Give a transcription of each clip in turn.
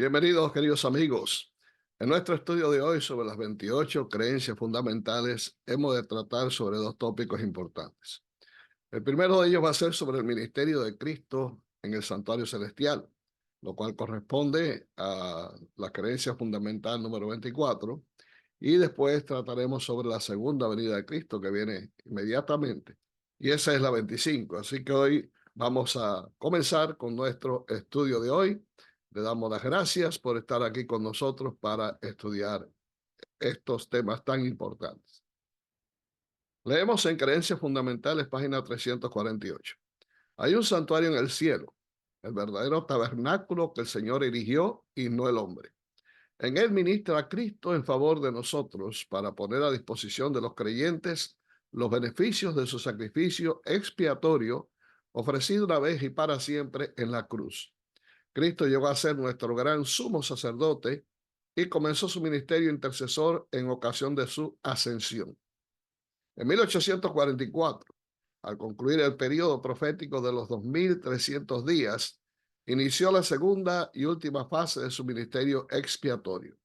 Bienvenidos, queridos amigos. En nuestro estudio de hoy sobre las 28 creencias fundamentales, hemos de tratar sobre dos tópicos importantes. El primero de ellos va a ser sobre el ministerio de Cristo en el santuario celestial, lo cual corresponde a la creencia fundamental número 24. Y después trataremos sobre la segunda venida de Cristo que viene inmediatamente. Y esa es la 25. Así que hoy vamos a comenzar con nuestro estudio de hoy. Le damos las gracias por estar aquí con nosotros para estudiar estos temas tan importantes. Leemos en Creencias Fundamentales, página 348. Hay un santuario en el cielo, el verdadero tabernáculo que el Señor erigió y no el hombre. En él ministra Cristo en favor de nosotros para poner a disposición de los creyentes los beneficios de su sacrificio expiatorio ofrecido una vez y para siempre en la cruz. Cristo llegó a ser nuestro gran sumo sacerdote y comenzó su ministerio intercesor en ocasión de su ascensión. En 1844, al concluir el periodo profético de los 2300 días, inició la segunda y última fase de su ministerio expiatorio.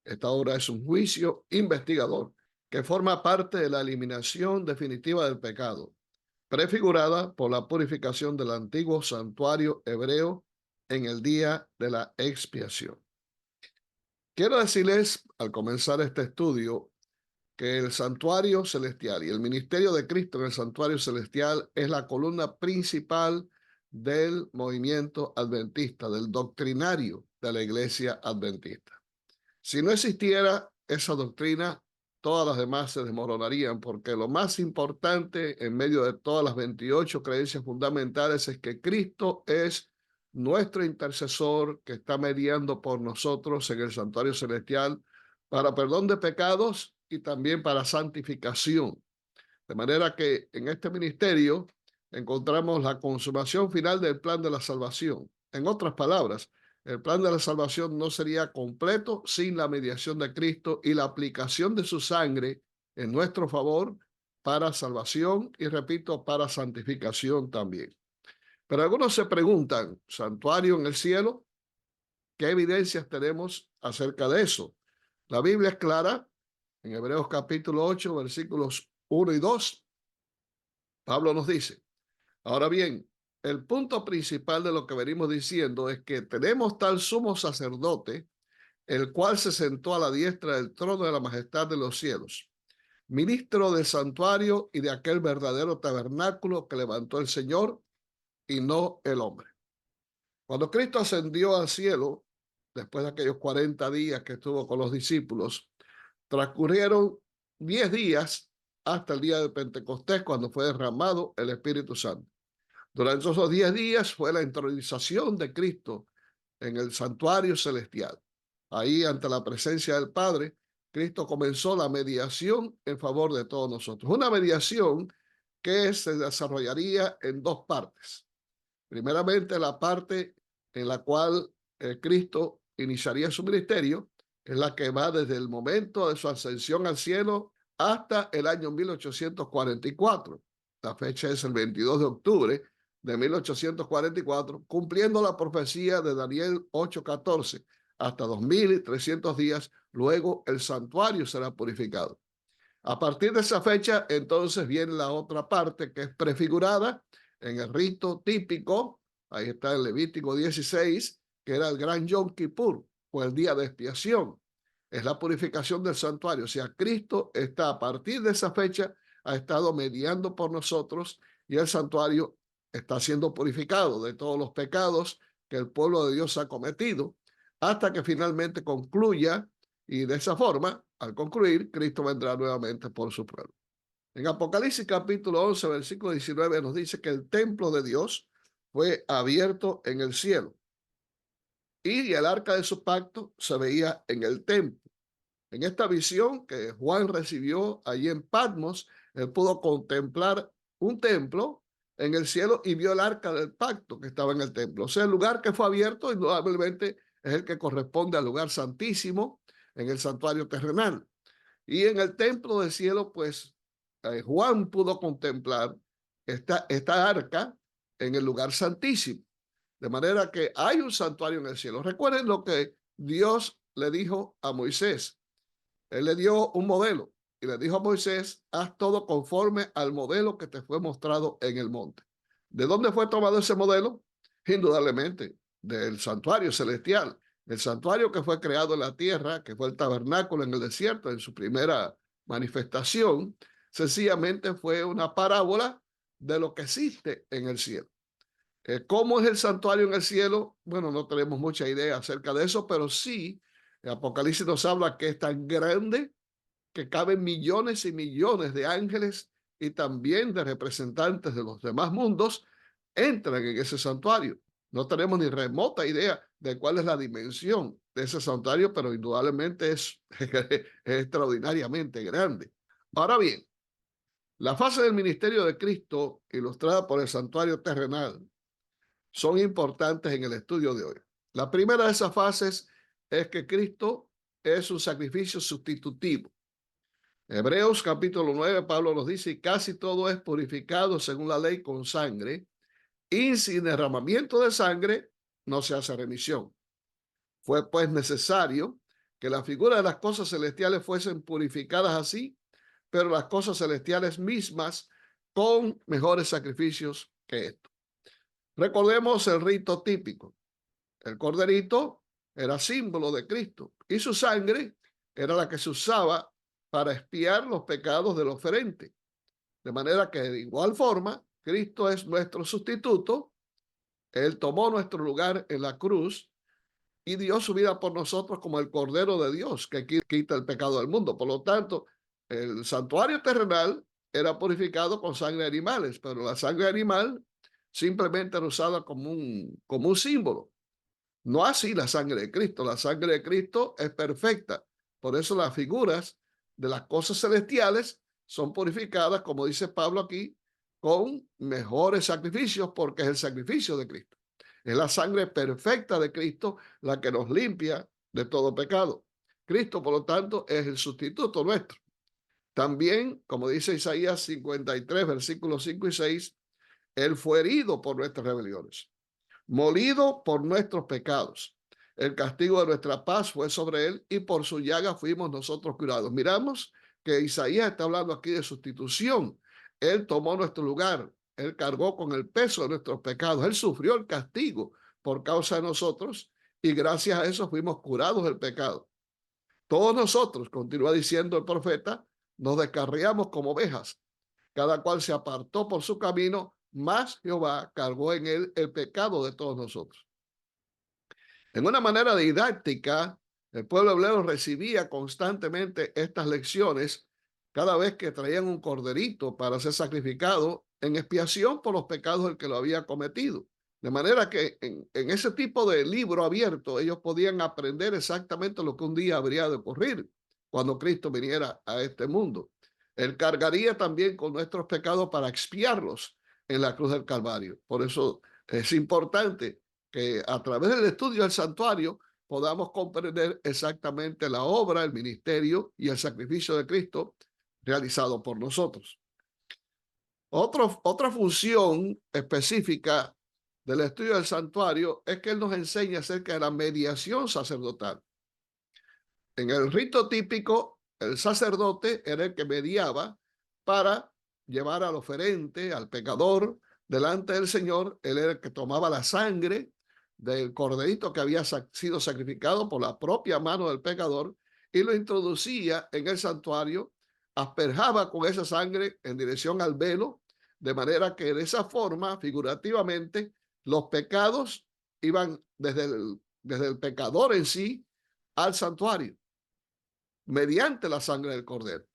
Esta obra es un juicio investigador que forma parte de la eliminación definitiva del pecado, prefigurada por la purificación del antiguo santuario hebreo en el día de la expiación. Quiero decirles, al comenzar este estudio, que el santuario celestial y el ministerio de Cristo en el santuario celestial es la columna principal del movimiento adventista, del doctrinario de la iglesia adventista. Si no existiera esa doctrina, todas las demás se desmoronarían, porque lo más importante en medio de todas las 28 creencias fundamentales es que Cristo es nuestro intercesor que está mediando por nosotros en el santuario celestial para perdón de pecados y también para santificación. De manera que en este ministerio encontramos la consumación final del plan de la salvación. En otras palabras, el plan de la salvación no sería completo sin la mediación de Cristo y la aplicación de su sangre en nuestro favor para salvación y, repito, para santificación también. Pero algunos se preguntan, ¿santuario en el cielo? ¿Qué evidencias tenemos acerca de eso? La Biblia es clara. En Hebreos capítulo 8, versículos 1 y 2, Pablo nos dice: ahora bien, el punto principal de lo que venimos diciendo es que tenemos tal sumo sacerdote, el cual se sentó a la diestra del trono de la majestad de los cielos, ministro del santuario y de aquel verdadero tabernáculo que levantó el Señor y no el hombre. Cuando Cristo ascendió al cielo, después de aquellos 40 días que estuvo con los discípulos, transcurrieron 10 días hasta el día de Pentecostés, cuando fue derramado el Espíritu Santo. Durante esos 10 días fue la entronización de Cristo en el santuario celestial. Ahí, ante la presencia del Padre, Cristo comenzó la mediación en favor de todos nosotros. Una mediación que se desarrollaría en dos partes. Primeramente, la parte en la cual Cristo iniciaría su ministerio, es la que va desde el momento de su ascensión al cielo hasta el año 1844. La fecha es el 22 de octubre de 1844, cumpliendo la profecía de Daniel 8:14. Hasta 2300 días, luego el santuario será purificado. A partir de esa fecha, entonces viene la otra parte que es prefigurada en el rito típico. Ahí está el Levítico 16, que era el gran Yom Kippur, o el día de expiación. Es la purificación del santuario. O sea, Cristo está a partir de esa fecha, ha estado mediando por nosotros y el santuario está siendo purificado de todos los pecados que el pueblo de Dios ha cometido, hasta que finalmente concluya. Y de esa forma, al concluir, Cristo vendrá nuevamente por su pueblo. En Apocalipsis capítulo 11, versículo 19, nos dice que el templo de Dios fue abierto en el cielo y el arca de su pacto se veía en el templo. En esta visión que Juan recibió allí en Patmos, él pudo contemplar un templo en el cielo y vio el arca del pacto que estaba en el templo. O sea, el lugar que fue abierto indudablemente es el que corresponde al lugar santísimo en el santuario terrenal. Y en el templo del cielo, pues Juan pudo contemplar esta arca en el lugar santísimo. De manera que hay un santuario en el cielo. Recuerden lo que Dios le dijo a Moisés. Él le dio un modelo y le dijo a Moisés, haz todo conforme al modelo que te fue mostrado en el monte. ¿De dónde fue tomado ese modelo? Indudablemente del santuario celestial, el santuario que fue creado en la tierra, que fue el tabernáculo en el desierto en su primera manifestación, sencillamente fue una parábola de lo que existe en el cielo. ¿Cómo es el santuario en el cielo? Bueno, no tenemos mucha idea acerca de eso, pero sí, el Apocalipsis nos habla que es tan grande que caben millones y millones de ángeles y también de representantes de los demás mundos entran en ese santuario. No tenemos ni remota idea de cuál es la dimensión de ese santuario, pero indudablemente es, es extraordinariamente grande. Ahora bien, la fase del ministerio de Cristo, ilustrada por el santuario terrenal, son importantes en el estudio de hoy. La primera de esas fases es que Cristo es un sacrificio sustitutivo. Hebreos capítulo 9, Pablo nos dice, y casi todo es purificado según la ley con sangre, y sin derramamiento de sangre no se hace remisión. Fue pues necesario que la figura de las cosas celestiales fuesen purificadas así, pero las cosas celestiales mismas con mejores sacrificios que esto. Recordemos el rito típico. El corderito era símbolo de Cristo y su sangre era la que se usaba para expiar los pecados del oferente. De manera que de igual forma, Cristo es nuestro sustituto. Él tomó nuestro lugar en la cruz y dio su vida por nosotros como el Cordero de Dios que quita el pecado del mundo. Por lo tanto, el santuario terrenal era purificado con sangre de animales, pero la sangre animal simplemente era usada como un símbolo. No así la sangre de Cristo. La sangre de Cristo es perfecta. Por eso las figuras de las cosas celestiales son purificadas, como dice Pablo aquí, con mejores sacrificios, porque es el sacrificio de Cristo. Es la sangre perfecta de Cristo la que nos limpia de todo pecado. Cristo, por lo tanto, es el sustituto nuestro. También, como dice Isaías 53, versículos 5 y 6, Él fue herido por nuestras rebeliones, molido por nuestros pecados. El castigo de nuestra paz fue sobre él y por su llaga fuimos nosotros curados. Miramos que Isaías está hablando aquí de sustitución. Él tomó nuestro lugar, él cargó con el peso de nuestros pecados, él sufrió el castigo por causa de nosotros y gracias a eso fuimos curados del pecado. Todos nosotros, continúa diciendo el profeta, nos descarriamos como ovejas, cada cual se apartó por su camino, mas Jehová cargó en él el pecado de todos nosotros. En una manera didáctica, el pueblo hebreo recibía constantemente estas lecciones cada vez que traían un corderito para ser sacrificado en expiación por los pecados del que lo había cometido. De manera que en ese tipo de libro abierto ellos podían aprender exactamente lo que un día habría de ocurrir cuando Cristo viniera a este mundo. Él cargaría también con nuestros pecados para expiarlos en la cruz del Calvario. Por eso es importante que a través del estudio del santuario podamos comprender exactamente la obra, el ministerio y el sacrificio de Cristo realizado por nosotros. Otra función específica del estudio del santuario es que él nos enseña acerca de la mediación sacerdotal. En el rito típico, el sacerdote era el que mediaba para llevar al oferente, al pecador, delante del Señor. Él era el que tomaba la sangre del corderito que había sido sacrificado por la propia mano del pecador y lo introducía en el santuario, asperjaba con esa sangre en dirección al velo, de manera que de esa forma, figurativamente, los pecados iban desde el pecador en sí al santuario, mediante la sangre del cordero.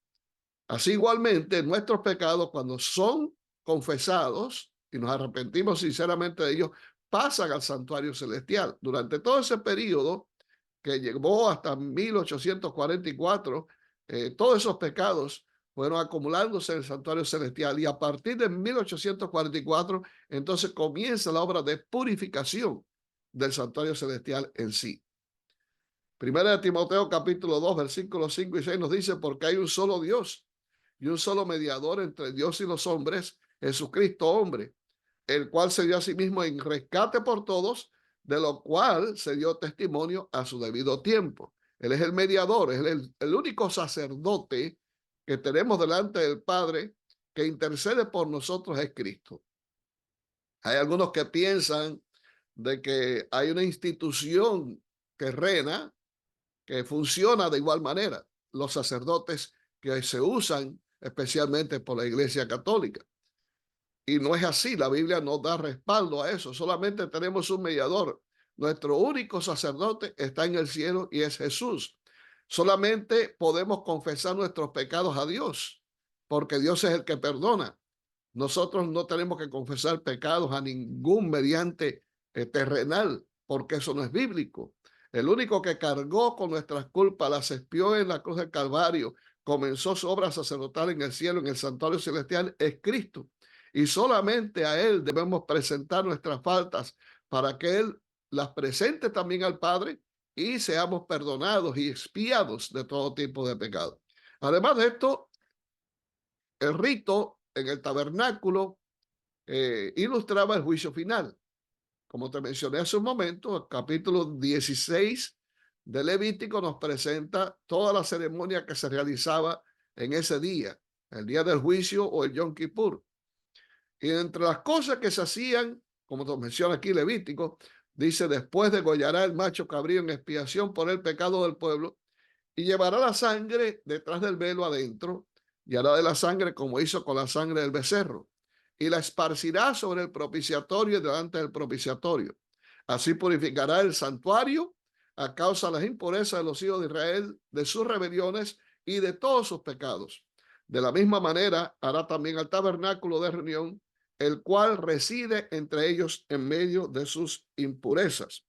Así igualmente, nuestros pecados, cuando son confesados y nos arrepentimos sinceramente de ellos, pasan al santuario celestial. Durante todo ese periodo que llegó hasta 1844, todos esos pecados fueron acumulándose en el santuario celestial y a partir de 1844, entonces comienza la obra de purificación del santuario celestial en sí. Primera de Timoteo capítulo 2, versículos 5 y 6 nos dice, porque hay un solo Dios y un solo mediador entre Dios y los hombres, Jesucristo hombre, el cual se dio a sí mismo en rescate por todos, de lo cual se dio testimonio a su debido tiempo. Él es el mediador, es el único sacerdote que tenemos delante del Padre que intercede por nosotros es Cristo. Hay algunos que piensan de que hay una institución terrena que funciona de igual manera, los sacerdotes que se usan especialmente por la Iglesia Católica. Y no es así, la Biblia no da respaldo a eso, solamente tenemos un mediador. Nuestro único sacerdote está en el cielo y es Jesús. Solamente podemos confesar nuestros pecados a Dios, porque Dios es el que perdona. Nosotros no tenemos que confesar pecados a ningún mediante terrenal, porque eso no es bíblico. El único que cargó con nuestras culpas, las expió en la cruz del Calvario, comenzó su obra sacerdotal en el cielo, en el santuario celestial, es Cristo. Y solamente a Él debemos presentar nuestras faltas para que Él las presente también al Padre y seamos perdonados y expiados de todo tipo de pecado. Además de esto, el rito en el tabernáculo ilustraba el juicio final. Como te mencioné hace un momento, el capítulo 16 de Levítico nos presenta toda la ceremonia que se realizaba en ese día, el día del juicio o el Yom Kippur. Y entre las cosas que se hacían, como te menciona aquí Levítico, dice: después degollará el macho cabrío en expiación por el pecado del pueblo y llevará la sangre detrás del velo adentro y hará de la sangre como hizo con la sangre del becerro y la esparcirá sobre el propiciatorio y delante del propiciatorio. Así purificará el santuario a causa de las impurezas de los hijos de Israel, de sus rebeliones y de todos sus pecados. De la misma manera hará también al tabernáculo de reunión, el cual reside entre ellos en medio de sus impurezas.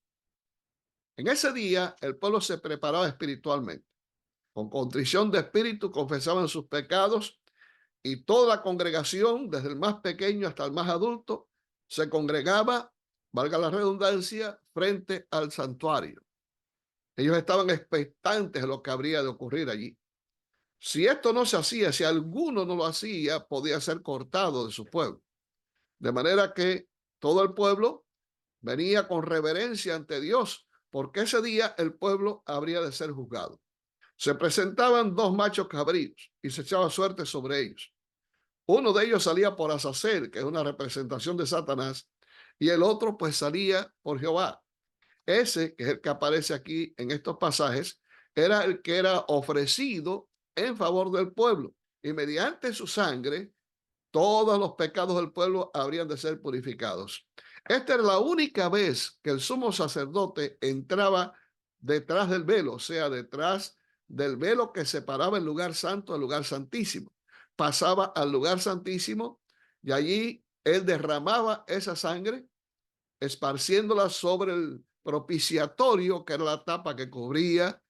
En ese día el pueblo se preparaba espiritualmente. Con contrición de espíritu confesaban sus pecados y toda la congregación, desde el más pequeño hasta el más adulto, se congregaba, valga la redundancia, frente al santuario. Ellos estaban expectantes de lo que habría de ocurrir allí. Si esto no se hacía, si alguno no lo hacía, podía ser cortado de su pueblo. De manera que todo el pueblo venía con reverencia ante Dios, porque ese día el pueblo habría de ser juzgado. Se presentaban dos machos cabríos y se echaba suerte sobre ellos. Uno de ellos salía por Azazel, que es una representación de Satanás, y el otro pues salía por Jehová. Ese, que es el que aparece aquí en estos pasajes, era el que era ofrecido en favor del pueblo, y mediante su sangre todos los pecados del pueblo habrían de ser purificados. Esta era la única vez que el sumo sacerdote entraba detrás del velo, o sea, detrás del velo que separaba el lugar santo del lugar santísimo. Pasaba al lugar santísimo y allí él derramaba esa sangre, esparciéndola sobre el propiciatorio, que era la tapa que cubría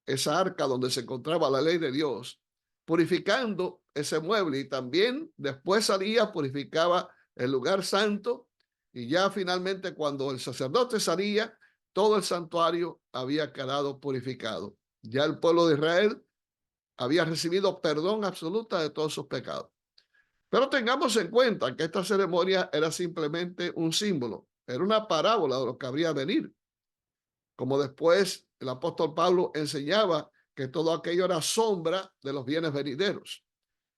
esa arca donde se encontraba la ley de Dios, purificando ese mueble, y también después salía, purificaba el lugar santo, y ya finalmente cuando el sacerdote salía, todo el santuario había quedado purificado. Ya el pueblo de Israel había recibido perdón absoluta de todos sus pecados. Pero tengamos en cuenta que esta ceremonia era simplemente un símbolo, era una parábola de lo que habría de venir. Como después el apóstol Pablo enseñaba que todo aquello era sombra de los bienes venideros.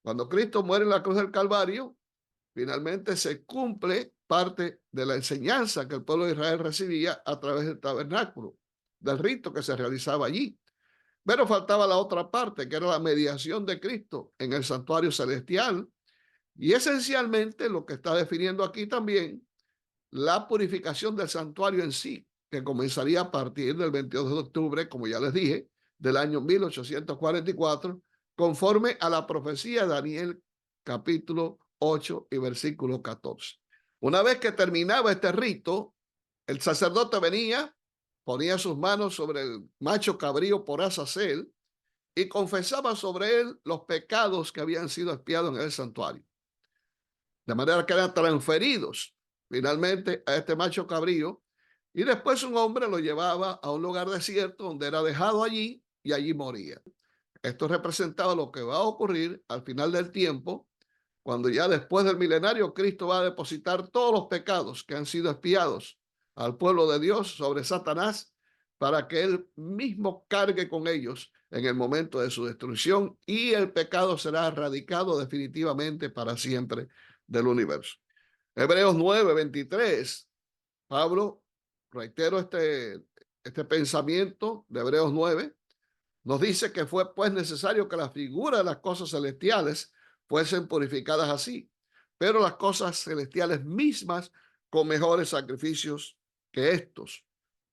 Cuando Cristo muere en la cruz del Calvario, finalmente se cumple parte de la enseñanza que el pueblo de Israel recibía a través del tabernáculo, del rito que se realizaba allí. Pero faltaba la otra parte, que era la mediación de Cristo en el santuario celestial. Y esencialmente lo que está definiendo aquí también la purificación del santuario en sí, que comenzaría a partir del 22 de octubre, como ya les dije, del año 1844, conforme a la profecía de Daniel capítulo 8 y versículo 14. Una vez que terminaba este rito, el sacerdote venía, ponía sus manos sobre el macho cabrío por Azazel y confesaba sobre él los pecados que habían sido expiados en el santuario. De manera que eran transferidos finalmente a este macho cabrío, y después un hombre lo llevaba a un lugar desierto donde era dejado allí y allí moría. Esto representaba lo que va a ocurrir al final del tiempo, cuando ya después del milenario Cristo va a depositar todos los pecados que han sido expiados al pueblo de Dios sobre Satanás para que él mismo cargue con ellos en el momento de su destrucción y el pecado será erradicado definitivamente para siempre del universo. Hebreos 9:23, Pablo, reitero este pensamiento de Hebreos 9, nos dice que fue pues necesario que la figura de las cosas celestiales fuesen purificadas así, pero las cosas celestiales mismas con mejores sacrificios que estos.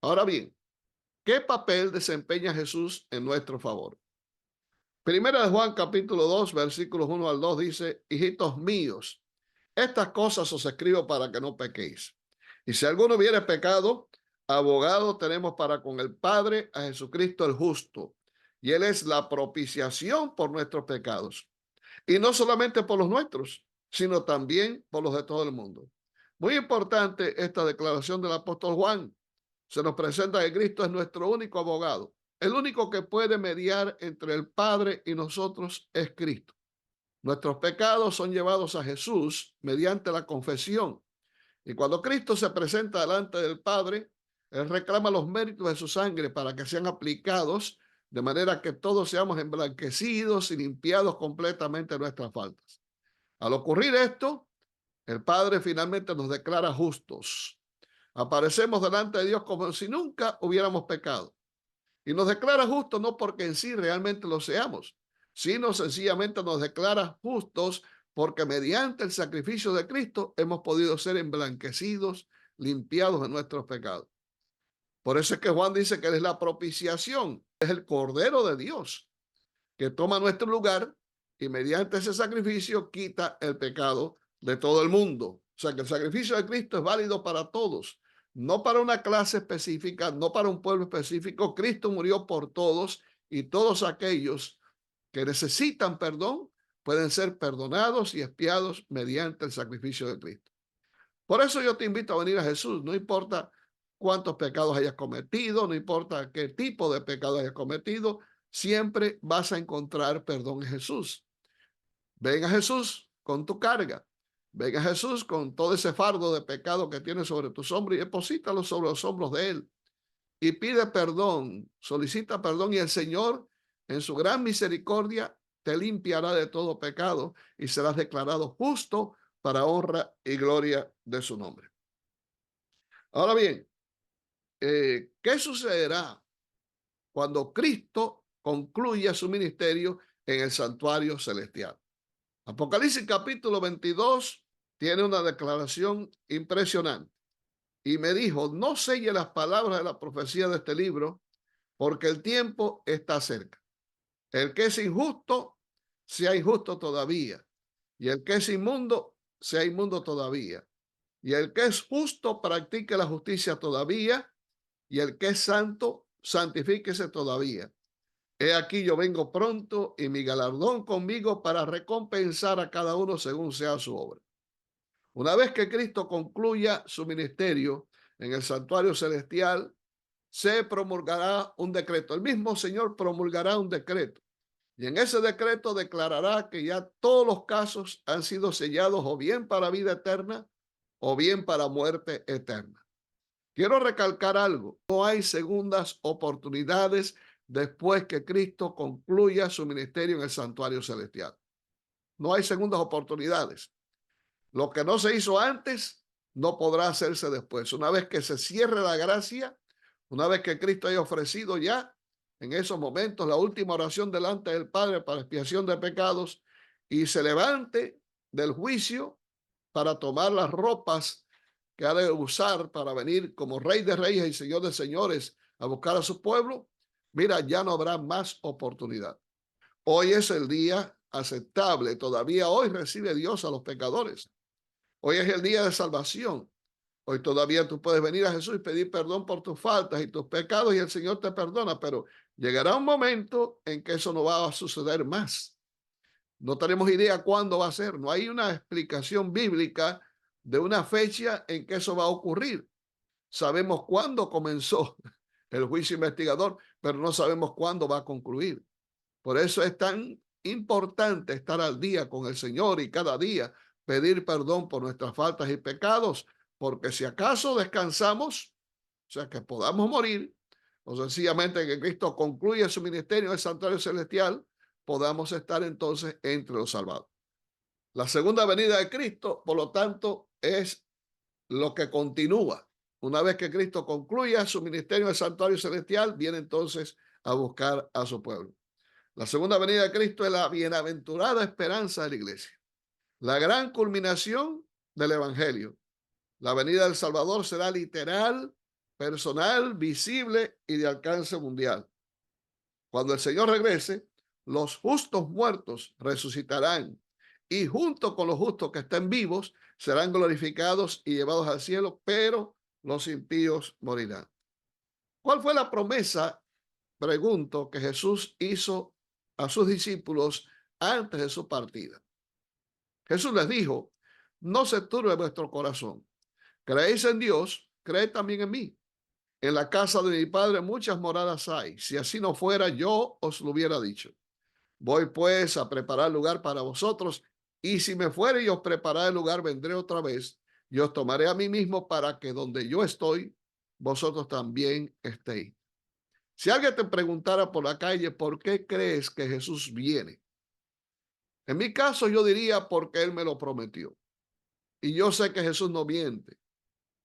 Ahora bien, ¿qué papel desempeña Jesús en nuestro favor? Primera de Juan capítulo 2, versículos 1 al 2 dice, hijitos míos, estas cosas os escribo para que no pequéis. Y si alguno hubiere pecado, abogado tenemos para con el Padre a Jesucristo el justo. Y Él es la propiciación por nuestros pecados. Y no solamente por los nuestros, sino también por los de todo el mundo. Muy importante esta declaración del apóstol Juan. Se nos presenta que Cristo es nuestro único abogado. El único que puede mediar entre el Padre y nosotros es Cristo. Nuestros pecados son llevados a Jesús mediante la confesión. Y cuando Cristo se presenta delante del Padre, Él reclama los méritos de su sangre para que sean aplicados de manera que todos seamos emblanquecidos y limpiados completamente de nuestras faltas. Al ocurrir esto, el Padre finalmente nos declara justos. Aparecemos delante de Dios como si nunca hubiéramos pecado. Y nos declara justos no porque en sí realmente lo seamos, sino sencillamente nos declara justos porque mediante el sacrificio de Cristo hemos podido ser emblanquecidos, limpiados de nuestros pecados. Por eso es que Juan dice que Él es la propiciación, es el Cordero de Dios que toma nuestro lugar y mediante ese sacrificio quita el pecado de todo el mundo. O sea que el sacrificio de Cristo es válido para todos, no para una clase específica, no para un pueblo específico. Cristo murió por todos y todos aquellos que necesitan perdón pueden ser perdonados y expiados mediante el sacrificio de Cristo. Por eso yo te invito a venir a Jesús, no importa cuántos pecados hayas cometido, no importa qué tipo de pecado hayas cometido, siempre vas a encontrar perdón en Jesús. Ven a Jesús con tu carga. Ven a Jesús con todo ese fardo de pecado que tienes sobre tus hombros y deposítalo sobre los hombros de Él. Y pide perdón, solicita perdón y el Señor en su gran misericordia te limpiará de todo pecado y serás declarado justo para honra y gloria de su nombre. Ahora bien, ¿qué sucederá cuando Cristo concluya su ministerio en el santuario celestial? Apocalipsis capítulo 22 tiene una declaración impresionante. Y me dijo, no selle las palabras de la profecía de este libro, porque el tiempo está cerca. El que es injusto, sea injusto todavía. Y el que es inmundo, sea inmundo todavía. Y el que es justo, practique la justicia todavía. Y el que es santo, santifíquese todavía. He aquí yo vengo pronto y mi galardón conmigo para recompensar a cada uno según sea su obra. Una vez que Cristo concluya su ministerio en el santuario celestial, se promulgará un decreto. El mismo Señor promulgará un decreto. Y en ese decreto declarará que ya todos los casos han sido sellados o bien para vida eterna o bien para muerte eterna. Quiero recalcar algo. No hay segundas oportunidades después que Cristo concluya su ministerio en el santuario celestial. No hay segundas oportunidades. Lo que no se hizo antes no podrá hacerse después. Una vez que se cierre la gracia, una vez que Cristo haya ofrecido ya en esos momentos la última oración delante del Padre para expiación de pecados y se levante del juicio para tomar las ropas que ha de usar para venir como Rey de Reyes y Señor de Señores a buscar a su pueblo, mira, ya no habrá más oportunidad. Hoy es el día aceptable. Todavía hoy recibe Dios a los pecadores. Hoy es el día de salvación. Hoy todavía tú puedes venir a Jesús y pedir perdón por tus faltas y tus pecados y el Señor te perdona, pero llegará un momento en que eso no va a suceder más. No tenemos idea cuándo va a ser. No hay una explicación bíblica de una fecha en que eso va a ocurrir. Sabemos cuándo comenzó el juicio investigador, pero no sabemos cuándo va a concluir. Por eso es tan importante estar al día con el Señor y cada día pedir perdón por nuestras faltas y pecados, porque si acaso descansamos, o sea, que podamos morir, o sencillamente que Cristo concluya su ministerio en el santuario celestial, podamos estar entonces entre los salvados. La segunda venida de Cristo, por lo tanto, es lo que continúa. Una vez que Cristo concluya su ministerio en el santuario celestial, viene entonces a buscar a su pueblo. La segunda venida de Cristo es la bienaventurada esperanza de la iglesia, la gran culminación del evangelio. La venida del Salvador será literal, personal, visible y de alcance mundial. Cuando el Señor regrese, los justos muertos resucitarán y junto con los justos que estén vivos serán glorificados y llevados al cielo, pero los impíos morirán. ¿Cuál fue la promesa, pregunto, que Jesús hizo a sus discípulos antes de su partida? Jesús les dijo: no se turbe vuestro corazón. Creéis en Dios, creed también en mí. En la casa de mi Padre muchas moradas hay. Si así no fuera, yo os lo hubiera dicho. Voy pues a preparar lugar para vosotros, y si me fuere y os preparar el lugar, vendré otra vez y os tomaré a mí mismo, para que donde yo estoy, vosotros también estéis. Si alguien te preguntara por la calle, ¿por qué crees que Jesús viene? En mi caso, yo diría porque Él me lo prometió. Y yo sé que Jesús no miente.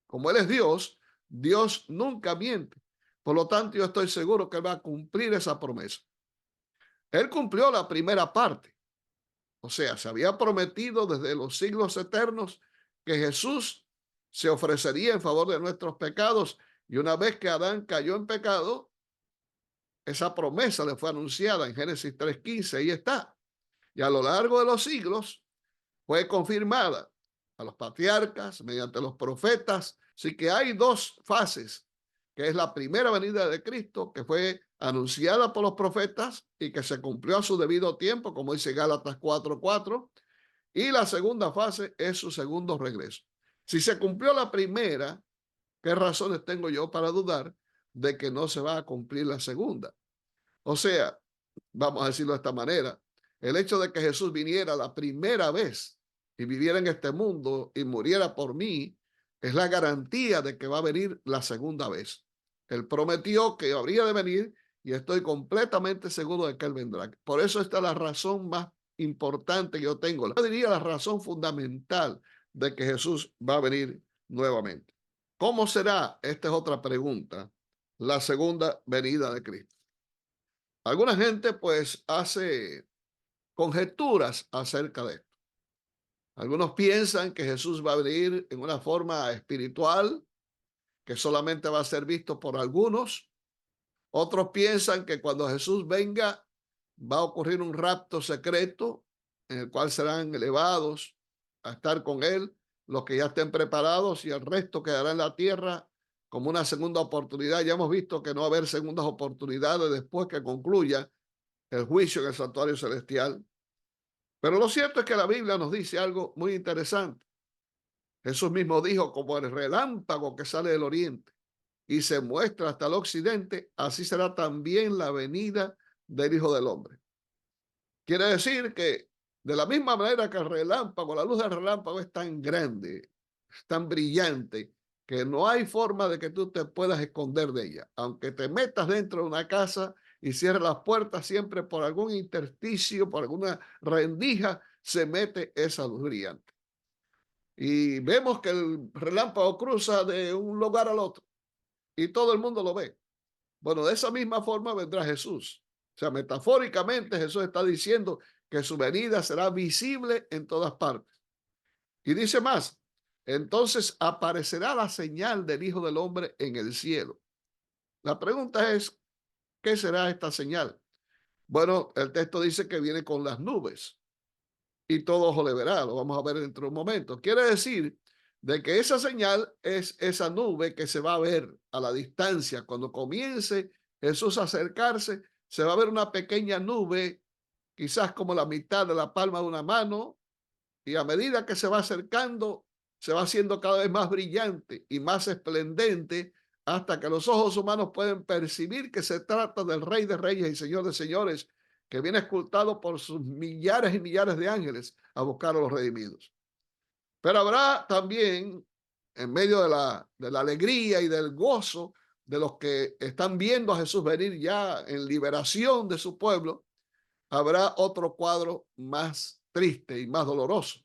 Como Él es Dios, Dios nunca miente. Por lo tanto, yo estoy seguro que Él va a cumplir esa promesa. Él cumplió la primera parte. O sea, se había prometido desde los siglos eternos que Jesús se ofrecería en favor de nuestros pecados. Y una vez que Adán cayó en pecado, esa promesa le fue anunciada en Génesis 3:15. Ahí está. Y a lo largo de los siglos fue confirmada a los patriarcas mediante los profetas. Así que hay dos fases, que es la primera venida de Cristo, que fue anunciada por los profetas y que se cumplió a su debido tiempo, como dice Gálatas 4:4, y la segunda fase es su segundo regreso. Si se cumplió la primera, ¿qué razones tengo yo para dudar de que no se va a cumplir la segunda? O sea, vamos a decirlo de esta manera, el hecho de que Jesús viniera la primera vez y viviera en este mundo y muriera por mí es la garantía de que va a venir la segunda vez. Él prometió que habría de venir y estoy completamente seguro de que Él vendrá. Por eso esta es la razón más importante que yo tengo. Yo diría la razón fundamental de que Jesús va a venir nuevamente. ¿Cómo será? Esta es otra pregunta. La segunda venida de Cristo. Alguna gente pues hace conjeturas acerca de esto. Algunos piensan que Jesús va a venir en una forma espiritual, que solamente va a ser visto por algunos. Otros piensan que cuando Jesús venga va a ocurrir un rapto secreto en el cual serán elevados a estar con Él los que ya estén preparados y el resto quedará en la tierra como una segunda oportunidad. Ya hemos visto que no va a haber segundas oportunidades después que concluya el juicio en el santuario celestial. Pero lo cierto es que la Biblia nos dice algo muy interesante. Jesús mismo dijo: como el relámpago que sale del oriente y se muestra hasta el occidente, así será también la venida del Hijo del Hombre. Quiere decir que de la misma manera que el relámpago, la luz del relámpago es tan grande, es tan brillante, que no hay forma de que tú te puedas esconder de ella. Aunque te metas dentro de una casa y cierres las puertas, siempre por algún intersticio, por alguna rendija, se mete esa luz brillante. Y vemos que el relámpago cruza de un lugar al otro y todo el mundo lo ve. Bueno, de esa misma forma vendrá Jesús. O sea, metafóricamente Jesús está diciendo que su venida será visible en todas partes. Y dice más: entonces aparecerá la señal del Hijo del Hombre en el cielo. La pregunta es, ¿qué será esta señal? Bueno, el texto dice que viene con las nubes y todo ojo le verá. Lo vamos a ver dentro de un momento. Quiere decir de que esa señal es esa nube que se va a ver a la distancia. Cuando comience Jesús a acercarse, se va a ver una pequeña nube, quizás como la mitad de la palma de una mano, y a medida que se va acercando, se va haciendo cada vez más brillante y más esplendente, hasta que los ojos humanos pueden percibir que se trata del Rey de Reyes y Señor de Señores, que viene escoltado por sus millares y millares de ángeles a buscar a los redimidos. Pero habrá también, en medio de la alegría y del gozo de los que están viendo a Jesús venir ya en liberación de su pueblo, habrá otro cuadro más triste y más doloroso.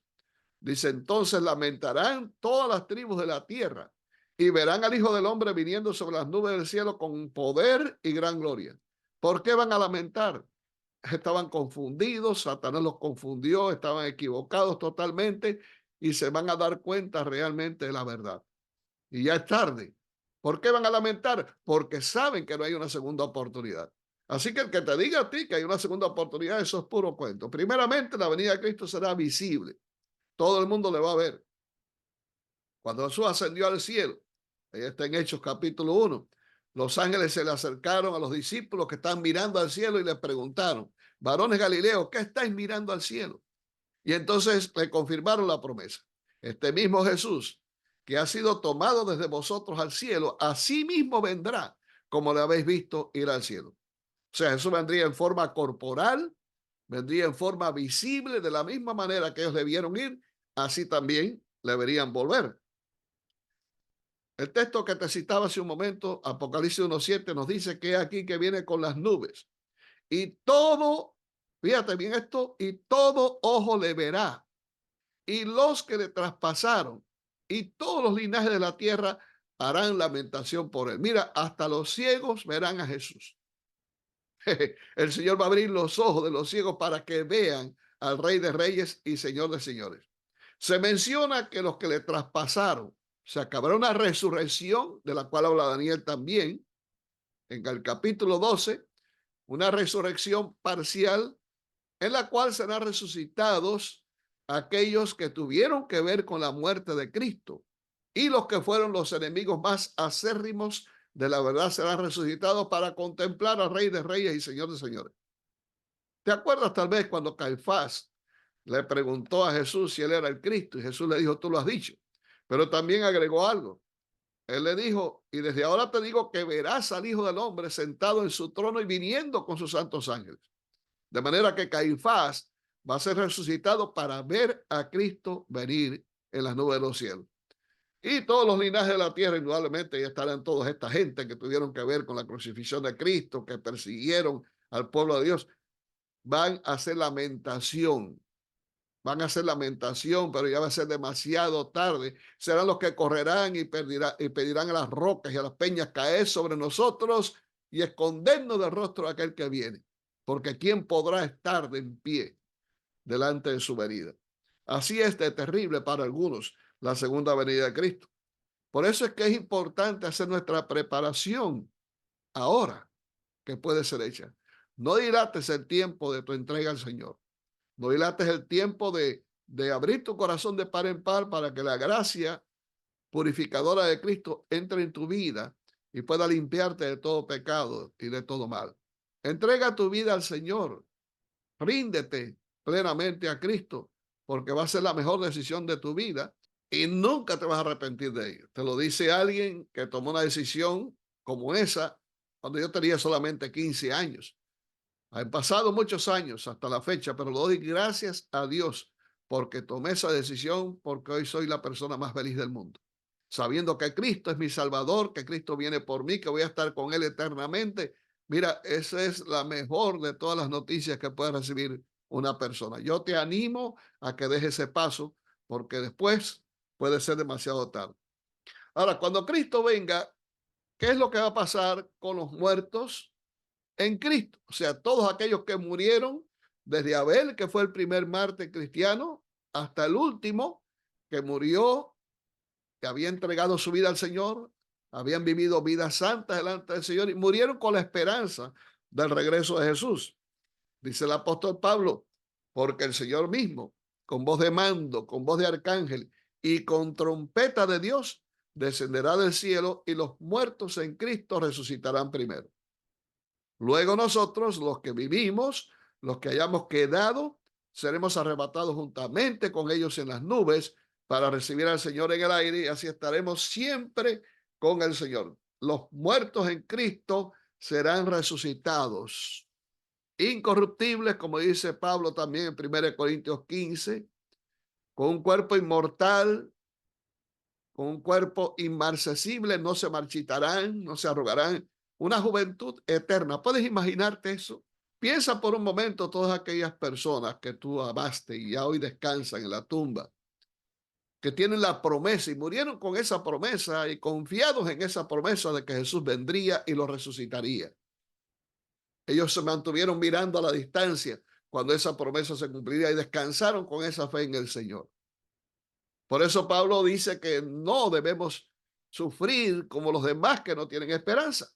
Dice, entonces lamentarán todas las tribus de la tierra y verán al Hijo del Hombre viniendo sobre las nubes del cielo con poder y gran gloria. ¿Por qué van a lamentar? Estaban confundidos, Satanás los confundió, estaban equivocados totalmente y se van a dar cuenta realmente de la verdad. Y ya es tarde. ¿Por qué van a lamentar? Porque saben que no hay una segunda oportunidad. Así que el que te diga a ti que hay una segunda oportunidad, eso es puro cuento. Primeramente, la venida de Cristo será visible. Todo el mundo le va a ver. Cuando Jesús ascendió al cielo, ahí está en Hechos capítulo 1, los ángeles se le acercaron a los discípulos que están mirando al cielo y les preguntaron, varones Galileos, ¿qué estáis mirando al cielo? Y entonces le confirmaron la promesa. Este mismo Jesús, que ha sido tomado desde vosotros al cielo, así mismo vendrá, como le habéis visto ir al cielo. O sea, Jesús vendría en forma corporal, vendría en forma visible, de la misma manera que ellos le vieron ir, así también le verían volver. El texto que te citaba hace un momento, Apocalipsis 1:7, nos dice que aquí que viene con las nubes. Y todo, fíjate bien esto, y todo ojo le verá. Y los que le traspasaron y todos los linajes de la tierra harán lamentación por él. Mira, hasta los ciegos verán a Jesús. El Señor va a abrir los ojos de los ciegos para que vean al Rey de Reyes y Señor de Señores. Se menciona que los que le traspasaron, se acabará una resurrección, de la cual habla Daniel también, en el capítulo 12, una resurrección parcial en la cual serán resucitados aquellos que tuvieron que ver con la muerte de Cristo y los que fueron los enemigos más acérrimos de la verdad serán resucitados para contemplar al Rey de Reyes y Señor de Señores. ¿Te acuerdas tal vez cuando Caifás le preguntó a Jesús si él era el Cristo y Jesús le dijo, tú lo has dicho? Pero también agregó algo. Él le dijo, y desde ahora te digo que verás al Hijo del Hombre sentado en su trono y viniendo con sus santos ángeles. De manera que Caifás va a ser resucitado para ver a Cristo venir en las nubes de los cielos. Y todos los linajes de la tierra, indudablemente, ya estarán toda esta gente que tuvieron que ver con la crucifixión de Cristo, que persiguieron al pueblo de Dios, van a hacer lamentación. Van a hacer lamentación, pero ya va a ser demasiado tarde. Serán los que correrán y pedirán a las rocas y a las peñas caer sobre nosotros y escondernos del rostro de aquel que viene. Porque ¿quién podrá estar de en pie delante de su venida? Así es de terrible para algunos la segunda venida de Cristo. Por eso es que es importante hacer nuestra preparación ahora, que puede ser hecha. No dilates el tiempo de tu entrega al Señor. No dilates el tiempo de abrir tu corazón de par en par para que la gracia purificadora de Cristo entre en tu vida y pueda limpiarte de todo pecado y de todo mal. Entrega tu vida al Señor. Ríndete plenamente a Cristo porque va a ser la mejor decisión de tu vida y nunca te vas a arrepentir de ello. Te lo dice alguien que tomó una decisión como esa cuando yo tenía solamente 15 años. Han pasado muchos años hasta la fecha, pero le doy gracias a Dios porque tomé esa decisión, porque hoy soy la persona más feliz del mundo. Sabiendo que Cristo es mi Salvador, que Cristo viene por mí, que voy a estar con Él eternamente. Mira, esa es la mejor de todas las noticias que puede recibir una persona. Yo te animo a que dejes ese paso, porque después puede ser demasiado tarde. Ahora, cuando Cristo venga, ¿qué es lo que va a pasar con los muertos en Cristo? O sea, todos aquellos que murieron, desde Abel, que fue el primer mártir cristiano, hasta el último, que murió, que había entregado su vida al Señor, habían vivido vidas santas delante del Señor y murieron con la esperanza del regreso de Jesús. Dice el apóstol Pablo, porque el Señor mismo, con voz de mando, con voz de arcángel y con trompeta de Dios, descenderá del cielo y los muertos en Cristo resucitarán primero. Luego nosotros, los que vivimos, los que hayamos quedado, seremos arrebatados juntamente con ellos en las nubes para recibir al Señor en el aire y así estaremos siempre con el Señor. Los muertos en Cristo serán resucitados. incorruptibles, como dice Pablo también en 1 Corintios 15, con un cuerpo inmortal, con un cuerpo inmarcesible, no se marchitarán, no se arrugarán, una juventud eterna. ¿Puedes imaginarte eso? Piensa por un momento todas aquellas personas que tú amaste y ya hoy descansan en la tumba, que tienen la promesa y murieron con esa promesa y confiados en esa promesa de que Jesús vendría y los resucitaría. Ellos se mantuvieron mirando a la distancia cuando esa promesa se cumpliría y descansaron con esa fe en el Señor. Por eso Pablo dice que no debemos sufrir como los demás que no tienen esperanza,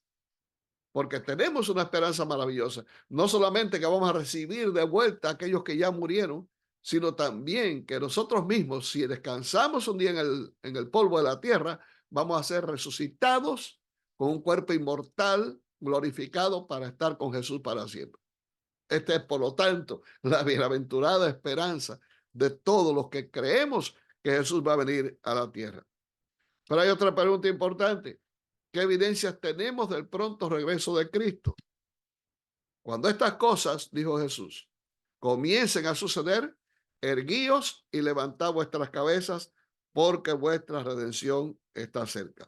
porque tenemos una esperanza maravillosa. No solamente que vamos a recibir de vuelta a aquellos que ya murieron, sino también que nosotros mismos, si descansamos un día en el polvo de la tierra, vamos a ser resucitados con un cuerpo inmortal, glorificado para estar con Jesús para siempre. Esta es, por lo tanto, la bienaventurada esperanza de todos los que creemos que Jesús va a venir a la tierra. Pero hay otra pregunta importante. ¿Qué evidencias tenemos del pronto regreso de Cristo? Cuando estas cosas, dijo Jesús, comiencen a suceder, erguíos y levantad vuestras cabezas, porque vuestra redención está cerca.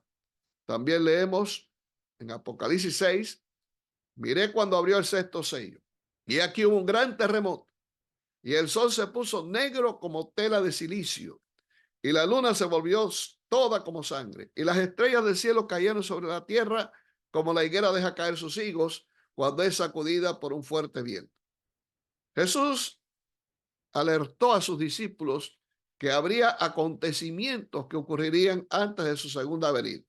También leemos en Apocalipsis 6, miré cuando abrió el sexto sello, y aquí hubo un gran terremoto, y el sol se puso negro como tela de silicio, y la luna se volvió toda como sangre, y las estrellas del cielo cayeron sobre la tierra como la higuera deja caer sus higos cuando es sacudida por un fuerte viento. Jesús alertó a sus discípulos que habría acontecimientos que ocurrirían antes de su segunda venida.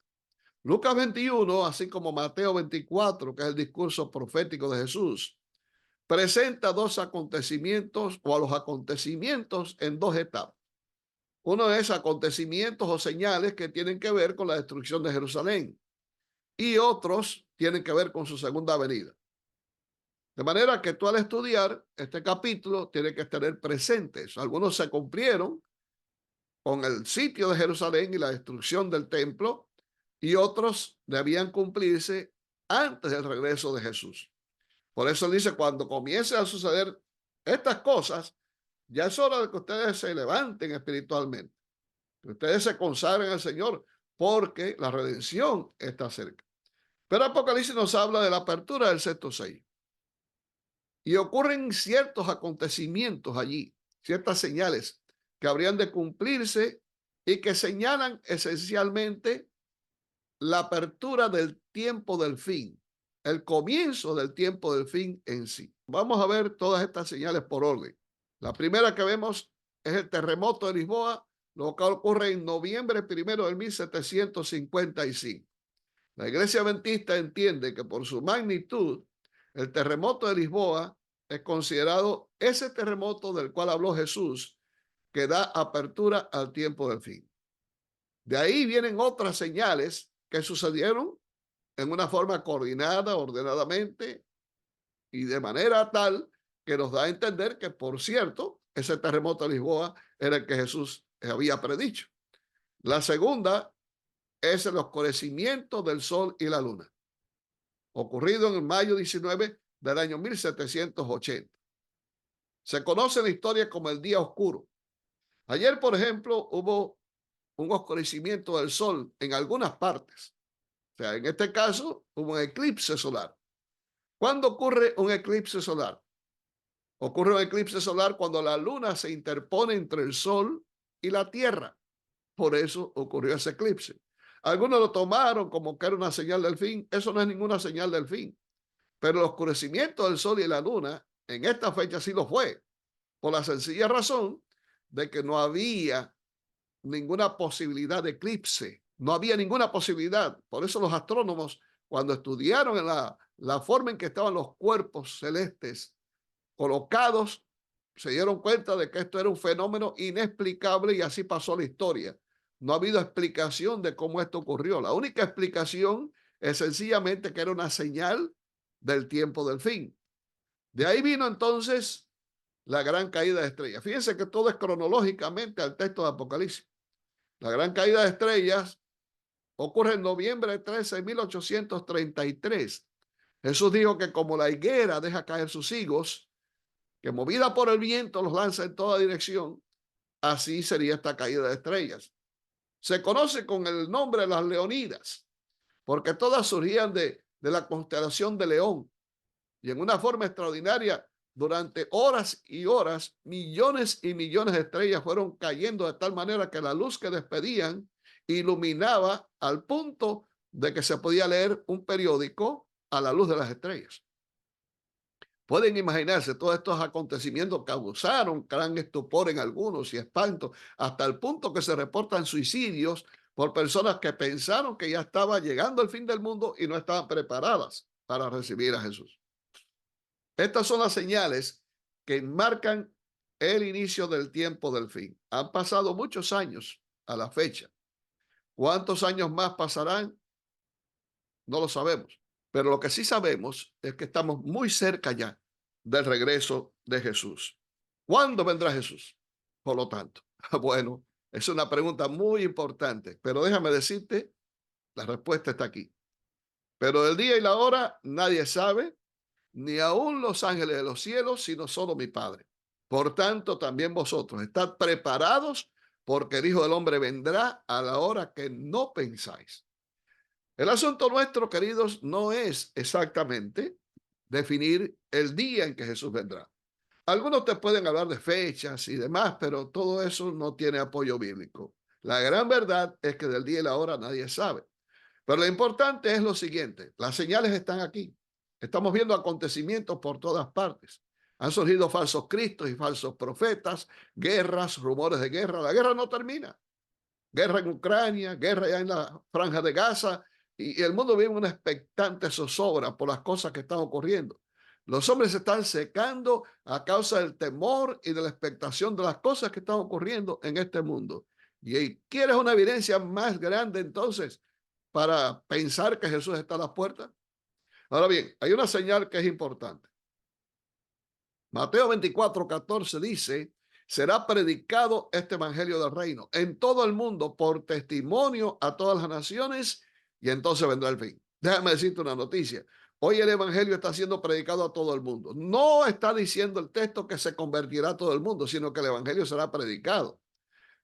Lucas 21, así como Mateo 24, que es el discurso profético de Jesús, presenta dos acontecimientos o a los acontecimientos en dos etapas. Uno es acontecimientos o señales que tienen que ver con la destrucción de Jerusalén y otros tienen que ver con su segunda venida. De manera que tú al estudiar este capítulo tienes que tener presentes. Algunos se cumplieron con el sitio de Jerusalén y la destrucción del templo y otros debían cumplirse antes del regreso de Jesús. Por eso dice, cuando comiencen a suceder estas cosas, ya es hora de que ustedes se levanten espiritualmente, que ustedes se consagren al Señor, porque la redención está cerca. Pero Apocalipsis nos habla de la apertura del sexto sello. Y ocurren ciertos acontecimientos allí, ciertas señales que habrían de cumplirse y que señalan esencialmente la apertura del tiempo del fin, el comienzo del tiempo del fin en sí. Vamos a ver todas estas señales por orden. La primera que vemos es el terremoto de Lisboa, lo que ocurre en noviembre 1 de 1755. La Iglesia Adventista entiende que por su magnitud, el terremoto de Lisboa es considerado ese terremoto del cual habló Jesús, que da apertura al tiempo del fin. De ahí vienen otras señales que sucedieron en una forma coordinada, ordenadamente y de manera tal que nos da a entender que, por cierto, ese terremoto de Lisboa era el que Jesús había predicho. La segunda es el oscurecimiento del sol y la luna, ocurrido en el mayo 19 del año 1780. Se conoce en la historia como el día oscuro. Ayer, por ejemplo, hubo un oscurecimiento del sol en algunas partes. O sea, en este caso, hubo un eclipse solar. ¿Cuándo ocurre un eclipse solar? Ocurre un eclipse solar cuando la luna se interpone entre el sol y la tierra. Por eso ocurrió ese eclipse. Algunos lo tomaron como que era una señal del fin. Eso no es ninguna señal del fin. Pero el oscurecimiento del sol y la luna en esta fecha sí lo fue, por la sencilla razón de que no había ninguna posibilidad de eclipse. No había ninguna posibilidad. Por eso los astrónomos, cuando estudiaron la forma en que estaban los cuerpos celestes colocados, se dieron cuenta de que esto era un fenómeno inexplicable y así pasó la historia. No ha habido explicación de cómo esto ocurrió. La única explicación es sencillamente que era una señal del tiempo del fin. De ahí vino entonces la gran caída de estrellas. Fíjense que todo es cronológicamente al texto de Apocalipsis. La gran caída de estrellas ocurre en noviembre 13 de 1833. Jesús dijo que como la higuera deja caer sus higos, que movida por el viento los lanza en toda dirección, así sería esta caída de estrellas. Se conoce con el nombre de las leonidas, porque todas surgían de la constelación de León. Y en una forma extraordinaria, durante horas y horas, millones y millones de estrellas fueron cayendo de tal manera que la luz que despedían iluminaba al punto de que se podía leer un periódico a la luz de las estrellas. Pueden imaginarse todos estos acontecimientos causaron gran estupor en algunos y espanto, hasta el punto que se reportan suicidios por personas que pensaron que ya estaba llegando el fin del mundo y no estaban preparadas para recibir a Jesús. Estas son las señales que marcan el inicio del tiempo del fin. Han pasado muchos años a la fecha. ¿Cuántos años más pasarán? No lo sabemos. Pero lo que sí sabemos es que estamos muy cerca ya del regreso de Jesús. ¿Cuándo vendrá Jesús? Por lo tanto, bueno, es una pregunta muy importante, pero déjame decirte, la respuesta está aquí. Pero del día y la hora nadie sabe, ni aun los ángeles de los cielos, sino solo mi Padre. Por tanto, también vosotros, estad preparados, porque el Hijo del Hombre vendrá a la hora que no pensáis. El asunto nuestro, queridos, no es exactamente definir el día en que Jesús vendrá. Algunos te pueden hablar de fechas y demás, pero todo eso no tiene apoyo bíblico. La gran verdad es que del día y la hora nadie sabe. Pero lo importante es lo siguiente, las señales están aquí. Estamos viendo acontecimientos por todas partes. Han surgido falsos cristos y falsos profetas, guerras, rumores de guerra. La guerra no termina. Guerra en Ucrania, guerra ya en la franja de Gaza, y el mundo vive una expectante zozobra por las cosas que están ocurriendo. Los hombres se están secando a causa del temor y de la expectación de las cosas que están ocurriendo en este mundo. ¿Y quieres una evidencia más grande entonces para pensar que Jesús está a las puertas? Ahora bien, hay una señal que es importante. Mateo 24:14 dice, será predicado este evangelio del reino en todo el mundo por testimonio a todas las naciones y entonces vendrá el fin. Déjame decirte una noticia. Hoy el evangelio está siendo predicado a todo el mundo. No está diciendo el texto que se convertirá a todo el mundo, sino que el evangelio será predicado.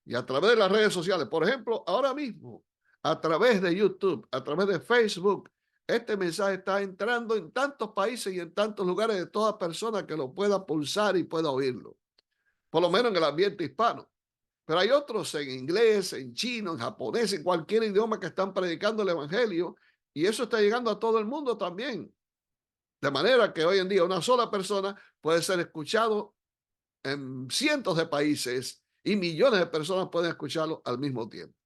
Y a través de las redes sociales, por ejemplo, ahora mismo, a través de YouTube, a través de Facebook, este mensaje está entrando en tantos países y en tantos lugares de toda persona que lo pueda pulsar y pueda oírlo, por lo menos en el ambiente hispano. Pero hay otros en inglés, en chino, en japonés, en cualquier idioma que están predicando el evangelio y eso está llegando a todo el mundo también. De manera que hoy en día una sola persona puede ser escuchado en cientos de países y millones de personas pueden escucharlo al mismo tiempo.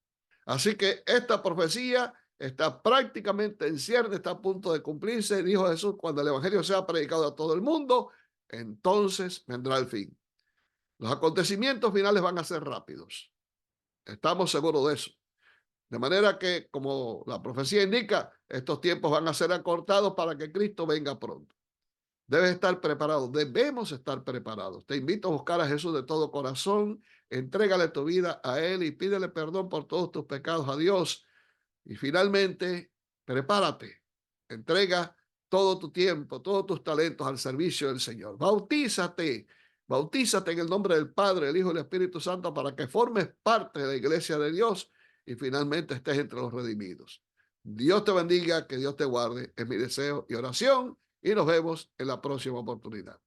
Así que esta profecía está prácticamente en cierne, está a punto de cumplirse. Dijo Jesús, cuando el evangelio sea predicado a todo el mundo, entonces vendrá el fin. Los acontecimientos finales van a ser rápidos. Estamos seguros de eso. De manera que, como la profecía indica, estos tiempos van a ser acortados para que Cristo venga pronto. Debes estar preparado, debemos estar preparados. Te invito a buscar a Jesús de todo corazón, entrégale tu vida a Él y pídele perdón por todos tus pecados a Dios. Y finalmente, prepárate, entrega todo tu tiempo, todos tus talentos al servicio del Señor. Bautízate en el nombre del Padre, el Hijo y el Espíritu Santo para que formes parte de la iglesia de Dios y finalmente estés entre los redimidos. Dios te bendiga, que Dios te guarde, es mi deseo y oración y nos vemos en la próxima oportunidad.